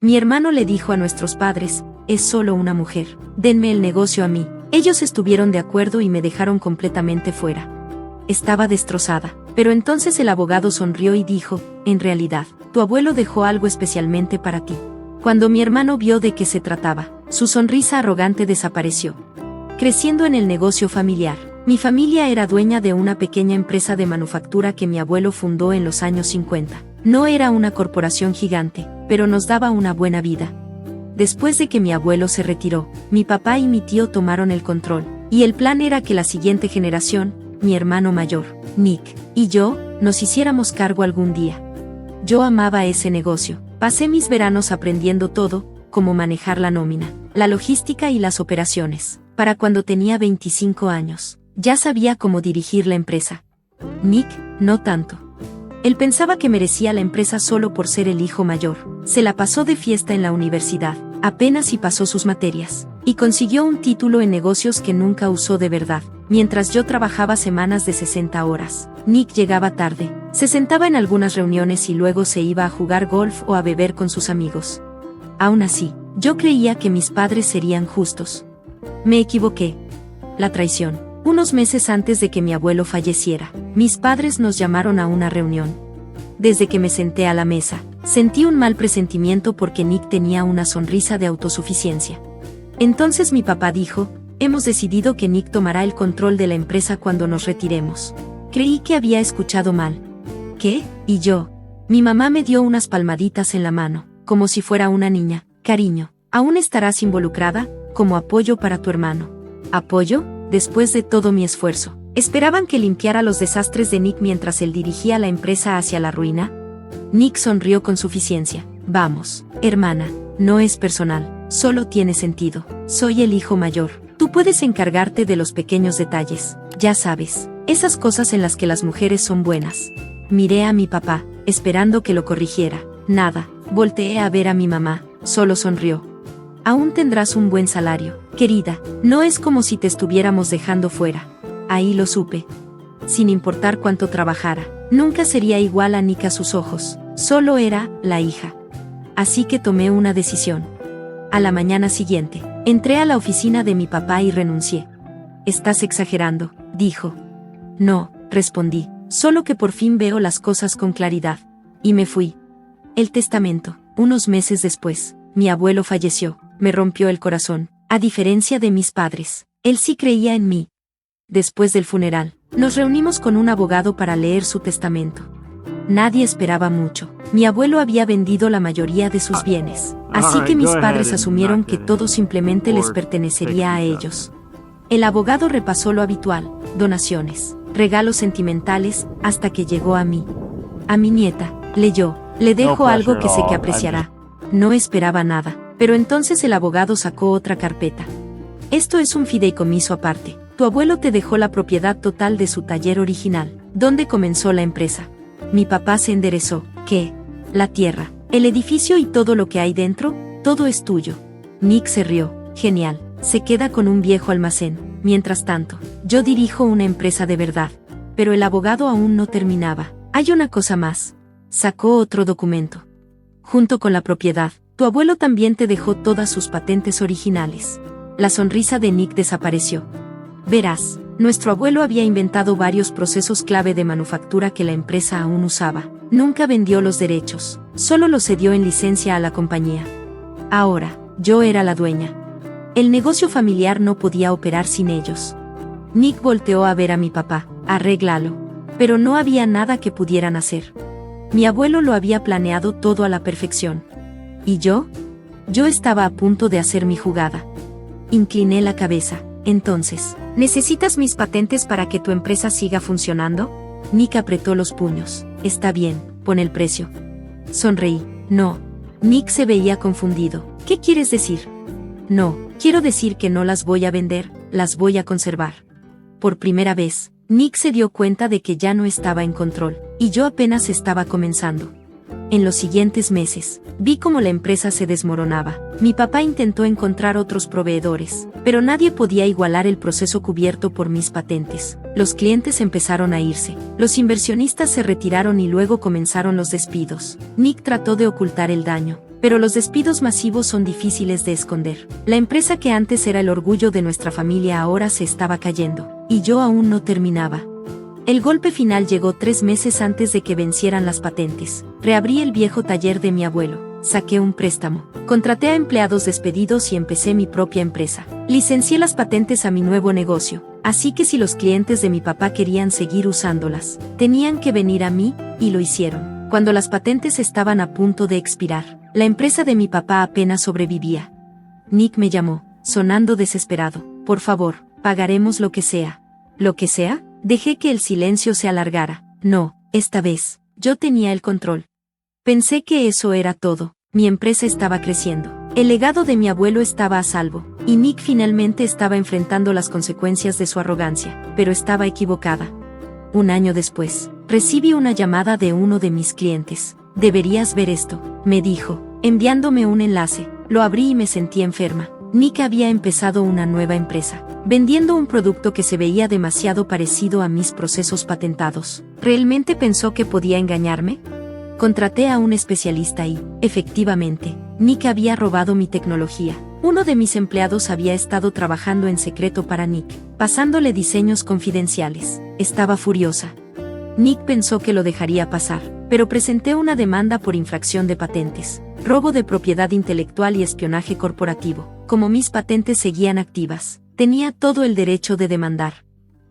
Mi hermano le dijo a nuestros padres, es solo una mujer, denme el negocio a mí. Ellos estuvieron de acuerdo y me dejaron completamente fuera. Estaba destrozada, pero entonces el abogado sonrió y dijo, en realidad, tu abuelo dejó algo especialmente para ti. Cuando mi hermano vio de qué se trataba, su sonrisa arrogante desapareció. Creciendo en el negocio familiar, mi familia era dueña de una pequeña empresa de manufactura que mi abuelo fundó en los años 50. No era una corporación gigante, pero nos daba una buena vida. Después de que mi abuelo se retiró, mi papá y mi tío tomaron el control, y el plan era que la siguiente generación, mi hermano mayor, Nick, y yo, nos hiciéramos cargo algún día. Yo amaba ese negocio. Pasé mis veranos aprendiendo todo, cómo manejar la nómina, la logística y las operaciones. Para cuando tenía 25 años, ya sabía cómo dirigir la empresa. Nick, no tanto. Él pensaba que merecía la empresa solo por ser el hijo mayor. Se la pasó de fiesta en la universidad, apenas si pasó sus materias, y consiguió un título en negocios que nunca usó de verdad. Mientras yo trabajaba semanas de 60 horas, Nick llegaba tarde, se sentaba en algunas reuniones y luego se iba a jugar golf o a beber con sus amigos. Aún así, yo creía que mis padres serían justos. Me equivoqué. La traición. Unos meses antes de que mi abuelo falleciera, mis padres nos llamaron a una reunión. Desde que me senté a la mesa, sentí un mal presentimiento porque Nick tenía una sonrisa de autosuficiencia. Entonces mi papá dijo, hemos decidido que Nick tomará el control de la empresa cuando nos retiremos. Creí que había escuchado mal. ¿Qué? ¿Y yo? Mi mamá me dio unas palmaditas en la mano, como si fuera una niña. Cariño, ¿aún estarás involucrada? Como apoyo para tu hermano. ¿Apoyo? Después de todo mi esfuerzo, ¿esperaban que limpiara los desastres de Nick mientras él dirigía la empresa hacia la ruina? Nick sonrió con suficiencia. Vamos, hermana, no es personal, solo tiene sentido. Soy el hijo mayor. Tú puedes encargarte de los pequeños detalles, ya sabes, esas cosas en las que las mujeres son buenas. Miré a mi papá, esperando que lo corrigiera. Nada, volteé a ver a mi mamá, solo sonrió. Aún tendrás un buen salario, querida, no es como si te estuviéramos dejando fuera. Ahí lo supe. Sin importar cuánto trabajara, nunca sería igual a Nick a sus ojos, solo era la hija. Así que tomé una decisión. A la mañana siguiente, entré a la oficina de mi papá y renuncié. Estás exagerando, dijo. No, respondí, solo que por fin veo las cosas con claridad. Y me fui. El testamento. Unos meses después, mi abuelo falleció. Me rompió el corazón. A diferencia de mis padres, él sí creía en mí. Después del funeral, nos reunimos con un abogado para leer su testamento. Nadie esperaba mucho. Mi abuelo había vendido la mayoría de sus bienes, así que mis padres asumieron que todo simplemente les pertenecería a ellos. El abogado repasó lo habitual, donaciones, regalos sentimentales, hasta que llegó a mí. A mi nieta, leyó, le dejo algo que sé que apreciará. No esperaba nada. Pero entonces el abogado sacó otra carpeta. Esto es un fideicomiso aparte. Tu abuelo te dejó la propiedad total de su taller original, donde comenzó la empresa. Mi papá se enderezó. ¿Qué? La tierra, el edificio y todo lo que hay dentro, todo es tuyo. Nick se rió. Genial. Se queda con un viejo almacén. Mientras tanto, yo dirijo una empresa de verdad. Pero el abogado aún no terminaba. Hay una cosa más. Sacó otro documento. Junto con la propiedad, tu abuelo también te dejó todas sus patentes originales. La sonrisa de Nick desapareció. Verás, nuestro abuelo había inventado varios procesos clave de manufactura que la empresa aún usaba. Nunca vendió los derechos, solo los cedió en licencia a la compañía. Ahora, yo era la dueña. El negocio familiar no podía operar sin ellos. Nick volteó a ver a mi papá. Arréglalo. Pero no había nada que pudieran hacer. Mi abuelo lo había planeado todo a la perfección. ¿Y yo? Yo estaba a punto de hacer mi jugada. Incliné la cabeza. Entonces, ¿necesitas mis patentes para que tu empresa siga funcionando? Nick apretó los puños. Está bien, pon el precio. Sonreí. No. Nick se veía confundido. ¿Qué quieres decir? No, quiero decir que no las voy a vender, las voy a conservar. Por primera vez, Nick se dio cuenta de que ya no estaba en control, y yo apenas estaba comenzando. En los siguientes meses, vi cómo la empresa se desmoronaba. Mi papá intentó encontrar otros proveedores, pero nadie podía igualar el proceso cubierto por mis patentes. Los clientes empezaron a irse, los inversionistas se retiraron y luego comenzaron los despidos. Nick trató de ocultar el daño, Pero los despidos masivos son difíciles de esconder. La empresa que antes era el orgullo de nuestra familia ahora se estaba cayendo, y yo aún no terminaba. El golpe final llegó 3 meses antes de que vencieran las patentes. Reabrí el viejo taller de mi abuelo, saqué un préstamo, contraté a empleados despedidos y empecé mi propia empresa. Licencié las patentes a mi nuevo negocio, así que si los clientes de mi papá querían seguir usándolas, tenían que venir a mí, y lo hicieron. Cuando las patentes estaban a punto de expirar, la empresa de mi papá apenas sobrevivía. Nick me llamó, sonando desesperado. Por favor, pagaremos lo que sea. ¿Lo que sea? Dejé que el silencio se alargara. No, esta vez, yo tenía el control. Pensé que eso era todo. Mi empresa estaba creciendo. El legado de mi abuelo estaba a salvo, y Nick finalmente estaba enfrentando las consecuencias de su arrogancia, pero estaba equivocada. Un año después, recibí una llamada de uno de mis clientes. Deberías ver esto, me dijo, enviándome un enlace. Lo abrí y me sentí enferma. Nick había empezado una nueva empresa, vendiendo un producto que se veía demasiado parecido a mis procesos patentados. ¿Realmente pensó que podía engañarme? Contraté a un especialista y, efectivamente, Nick había robado mi tecnología. Uno de mis empleados había estado trabajando en secreto para Nick, pasándole diseños confidenciales. Estaba furiosa. Nick pensó que lo dejaría pasar, pero presenté una demanda por infracción de patentes, robo de propiedad intelectual y espionaje corporativo. Como mis patentes seguían activas, tenía todo el derecho de demandar.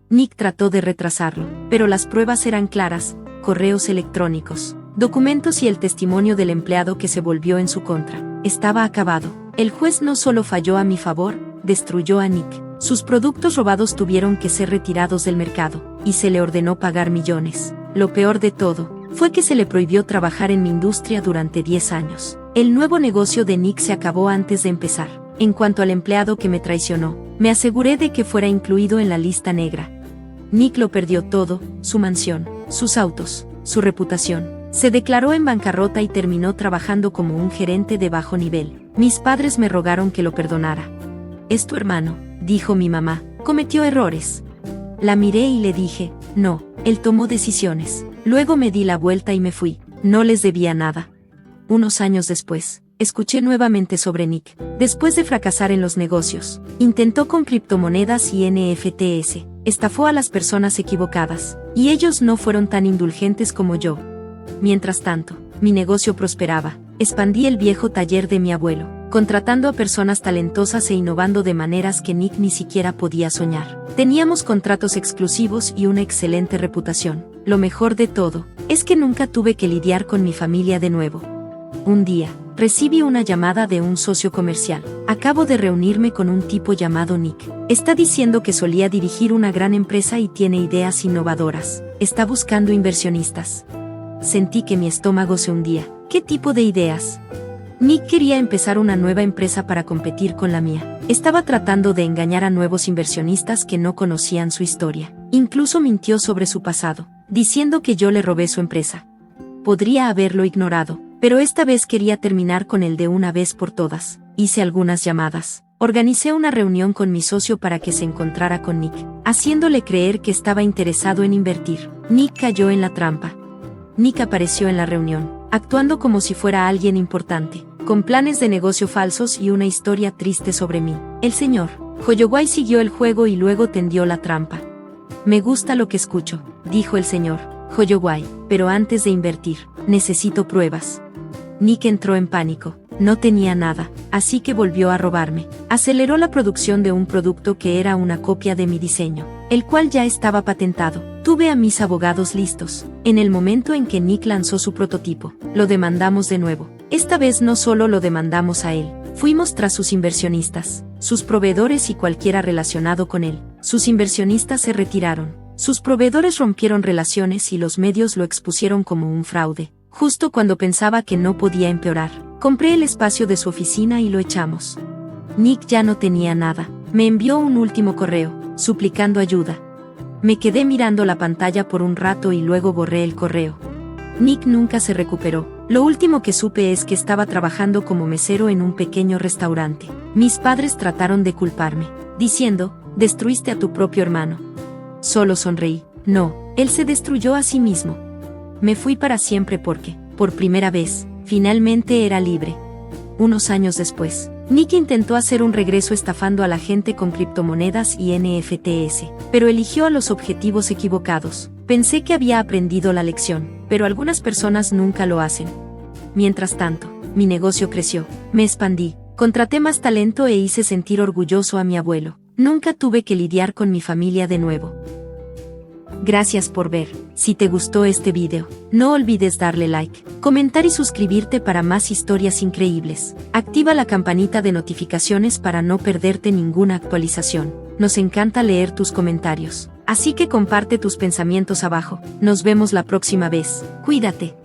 Nick trató de retrasarlo, pero las pruebas eran claras: correos electrónicos, documentos y el testimonio del empleado que se volvió en su contra. Estaba acabado. El juez no solo falló a mi favor, destruyó a Nick. Sus productos robados tuvieron que ser retirados del mercado, y se le ordenó pagar millones. Lo peor de todo, fue que se le prohibió trabajar en mi industria durante 10 años. El nuevo negocio de Nick se acabó antes de empezar. En cuanto al empleado que me traicionó, me aseguré de que fuera incluido en la lista negra. Nick lo perdió todo: su mansión, sus autos, su reputación. Se declaró en bancarrota y terminó trabajando como un gerente de bajo nivel. Mis padres me rogaron que lo perdonara. Es tu hermano, dijo mi mamá. Cometió errores. La miré y le dije, no, él tomó decisiones. Luego me di la vuelta y me fui. No les debía nada. Unos años después, escuché nuevamente sobre Nick. Después de fracasar en los negocios, intentó con criptomonedas y NFTs. Estafó a las personas equivocadas, y ellos no fueron tan indulgentes como yo. Mientras tanto, mi negocio prosperaba. Expandí el viejo taller de mi abuelo, contratando a personas talentosas e innovando de maneras que Nick ni siquiera podía soñar. Teníamos contratos exclusivos y una excelente reputación. Lo mejor de todo, es que nunca tuve que lidiar con mi familia de nuevo. Un día, recibí una llamada de un socio comercial. Acabo de reunirme con un tipo llamado Nick. Está diciendo que solía dirigir una gran empresa y tiene ideas innovadoras. Está buscando inversionistas. Sentí que mi estómago se hundía. ¿Qué tipo de ideas? Nick quería empezar una nueva empresa para competir con la mía. Estaba tratando de engañar a nuevos inversionistas que no conocían su historia. Incluso mintió sobre su pasado, diciendo que yo le robé su empresa. Podría haberlo ignorado, pero esta vez quería terminar con él de una vez por todas. Hice algunas llamadas. Organicé una reunión con mi socio para que se encontrara con Nick, haciéndole creer que estaba interesado en invertir. Nick cayó en la trampa. Nick apareció en la reunión, actuando como si fuera alguien importante, con planes de negocio falsos y una historia triste sobre mí. El señor Hoyoway siguió el juego y luego tendió la trampa. Me gusta lo que escucho, dijo el señor Hoyoway, pero antes de invertir, necesito pruebas. Nick entró en pánico. No tenía nada, así que volvió a robarme. Aceleró la producción de un producto que era una copia de mi diseño, el cual ya estaba patentado. Tuve a mis abogados listos. En el momento en que Nick lanzó su prototipo, lo demandamos de nuevo. Esta vez no solo lo demandamos a él, fuimos tras sus inversionistas, sus proveedores y cualquiera relacionado con él. Sus inversionistas se retiraron. Sus proveedores rompieron relaciones y los medios lo expusieron como un fraude. Justo cuando pensaba que no podía empeorar, compré el espacio de su oficina y lo echamos. Nick ya no tenía nada. Me envió un último correo, suplicando ayuda. Me quedé mirando la pantalla por un rato y luego borré el correo. Nick nunca se recuperó. Lo último que supe es que estaba trabajando como mesero en un pequeño restaurante. Mis padres trataron de culparme, diciendo, destruiste a tu propio hermano. Solo sonreí. No, él se destruyó a sí mismo. Me fui para siempre porque, por primera vez, finalmente era libre. Unos años después, Nick intentó hacer un regreso estafando a la gente con criptomonedas y NFTs, pero eligió a los objetivos equivocados. Pensé que había aprendido la lección, pero algunas personas nunca lo hacen. Mientras tanto, mi negocio creció, me expandí, contraté más talento e hice sentir orgulloso a mi abuelo. Nunca tuve que lidiar con mi familia de nuevo. Gracias por ver. Si te gustó este video, no olvides darle like, comentar y suscribirte para más historias increíbles. Activa la campanita de notificaciones para no perderte ninguna actualización. Nos encanta leer tus comentarios, así que comparte tus pensamientos abajo. Nos vemos la próxima vez. Cuídate.